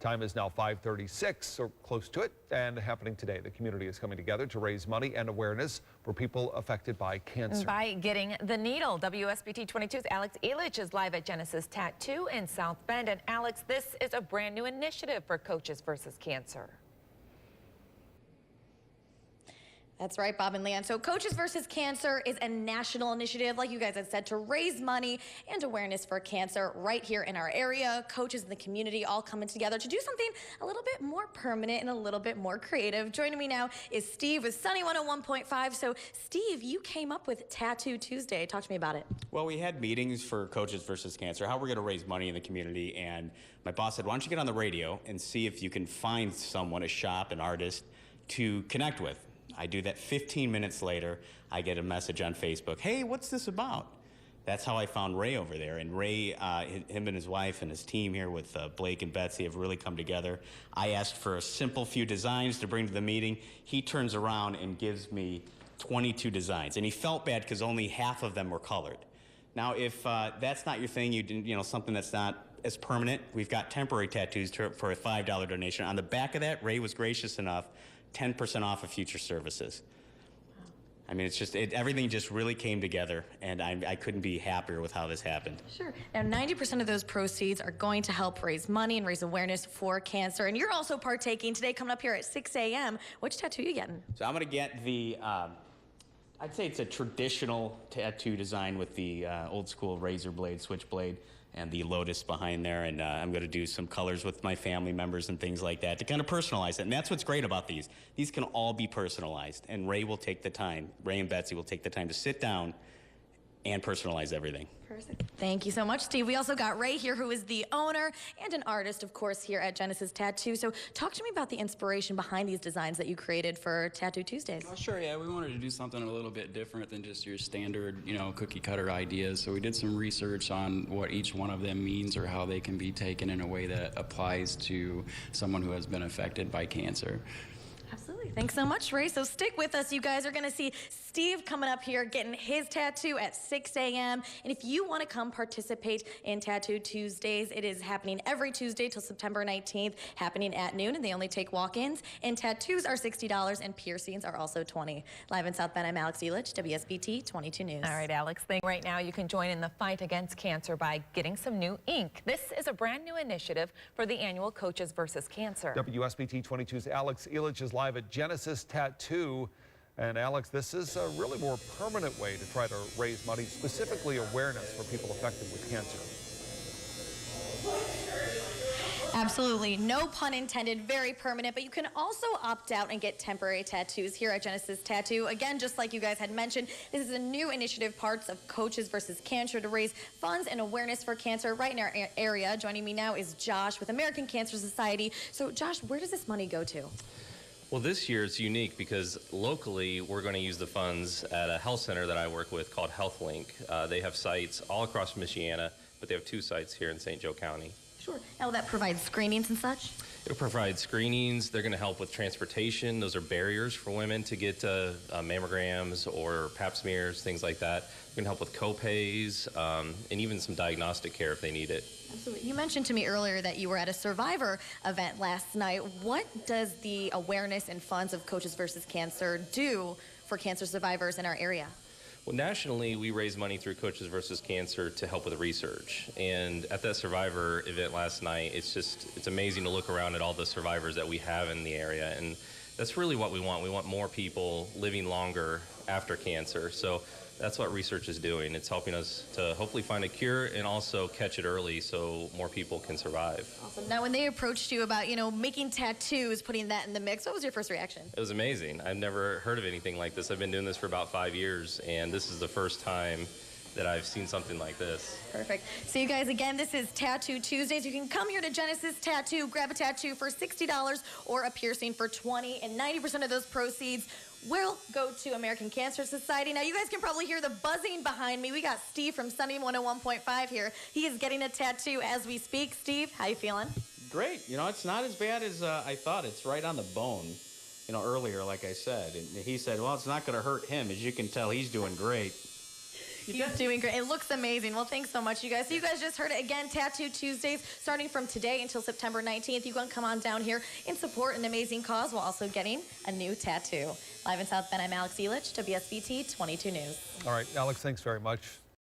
Time is now 5:36, or close to it, and happening today. The community is coming together to raise money and awareness for people affected by cancer. By getting the needle. WSBT 22's Alex Elich is live at Genesis Tattoo in South Bend. And Alex, this is a brand new initiative for Coaches versus Cancer. That's right, Bob and Leanne. So Coaches versus Cancer is a national initiative, like you guys had said, to raise money and awareness for cancer right here in our area. Coaches in the community all coming together to do something a little bit more permanent and a little bit more creative. Joining me now is Steve with Sunny 101.5. So Steve, you came up with Tattoo Tuesday. Talk to me about it. Well, we had meetings for Coaches versus Cancer, how we're going to raise money in the community, and my boss said, why don't you get on the radio and see if you can find someone, a shop, an artist, to connect with. I do that. 15 minutes later, I get a message on Facebook. Hey, what's this about? That's how I found Ray over there. And Ray, him and his wife and his team here with Blake and Betsy have really come together. I asked for a simple few designs to bring to the meeting. He turns around and gives me 22 designs. And he felt bad because only half of them were colored. Now, if that's not your thing, you know, something that's not as permanent, we've got temporary tattoos for a $5 donation. On the back of that, Ray was gracious enough, 10% off of future services. I mean, it's just, everything just really came together, and I couldn't be happier with how this happened. Sure. Now, 90% of those proceeds are going to help raise money and raise awareness for cancer. And you're also partaking today, coming up here at 6 a.m. Which tattoo are you getting? So I'm going to get the, I'd say it's a traditional tattoo design with the old school razor blade, switchblade, and the lotus behind there, and I'm going to do some colors with my family members and things like that to kind of personalize it. And that's what's great about these. These can all be personalized, and Ray will take the time, Ray and Betsy will take the time to sit down and personalize everything. Perfect. Thank you so much, Steve. We also got Ray here, who is the owner and an artist, of course, here at Genesis Tattoo. So talk to me about the inspiration behind these designs that you created for Tattoo Tuesdays. Oh, sure, yeah. We wanted to do something a little bit different than just your standard, you know, cookie cutter ideas. So we did some research on what each one of them means or how they can be taken in a way that applies to someone who has been affected by cancer. Absolutely. Thanks so much, Ray. So stick with us. You guys are going to see Steve coming up here getting his tattoo at 6 a.m. And if you want to come participate in Tattoo Tuesdays, it is happening every Tuesday till September 19th, happening at noon, and they only take walk-ins. And tattoos are $60, and piercings are also $20. Live in South Bend, I'm Alex Elich, WSBT 22 News. All right, Alex, right now you can join in the fight against cancer by getting some new ink. This is a brand new initiative for the annual Coaches versus Cancer. WSBT 22's Alex Elich is live at Genesis Tattoo. And Alex, this is a really more permanent way to try to raise money, specifically awareness for people affected with cancer. Absolutely. No pun intended. Very permanent. But you can also opt out and get temporary tattoos here at Genesis Tattoo. Again, just like you guys had mentioned, this is a new initiative, parts of Coaches versus Cancer, to raise funds and awareness for cancer right in our area. Joining me now is Josh with American Cancer Society. So, Josh, where does this money go to? Well, this year it's unique because locally we're going to use the funds at a health center that I work with called HealthLink. They have sites all across Michiana, but they have 2 sites here in St. Joe County. Sure. Now, will that provide screenings and such? It'll provide screenings. They're going to help with transportation. Those are barriers for women to get mammograms or pap smears, things like that. They're going to help with co-pays and even some diagnostic care if they need it. Absolutely. You mentioned to me earlier that you were at a Survivor event last night. What does the awareness and funds of Coaches versus Cancer do for cancer survivors in our area? Well, nationally, we raise money through Coaches versus Cancer to help with research. And at that Survivor event last night, it's amazing to look around at all the survivors that we have in the area. And that's really what we want. We want more people living longer after cancer. So that's what research is doing. It's helping us to hopefully find a cure and also catch it early so more people can survive. Awesome. Now, when they approached you about, making tattoos, putting that in the mix, what was your first reaction? It was amazing. I've never heard of anything like this. I've been doing this for about 5 years, and this is the first time that I've seen something like this. Perfect. So you guys, again, this is Tattoo Tuesdays. You can come here to Genesis Tattoo, grab a tattoo for $60 or a piercing for $20, and 90% of those proceeds will go to American Cancer Society. Now, you guys can probably hear the buzzing behind me. We got Steve from Sunny 101.5 here. He is getting a tattoo as we speak. Steve, how you feeling? Great. It's not as bad as I thought. It's right on the bone. Earlier, like I said, and he said, well, it's not going to hurt him. As you can tell, he's doing great. He's doing great. It looks amazing. Well, thanks so much, you guys. So you guys just heard it again, Tattoo Tuesdays, starting from today until September 19th. You can come on down here and support an amazing cause while also getting a new tattoo. Live in South Bend, I'm Alex Elich, WSBT 22 News. All right, Alex, thanks very much.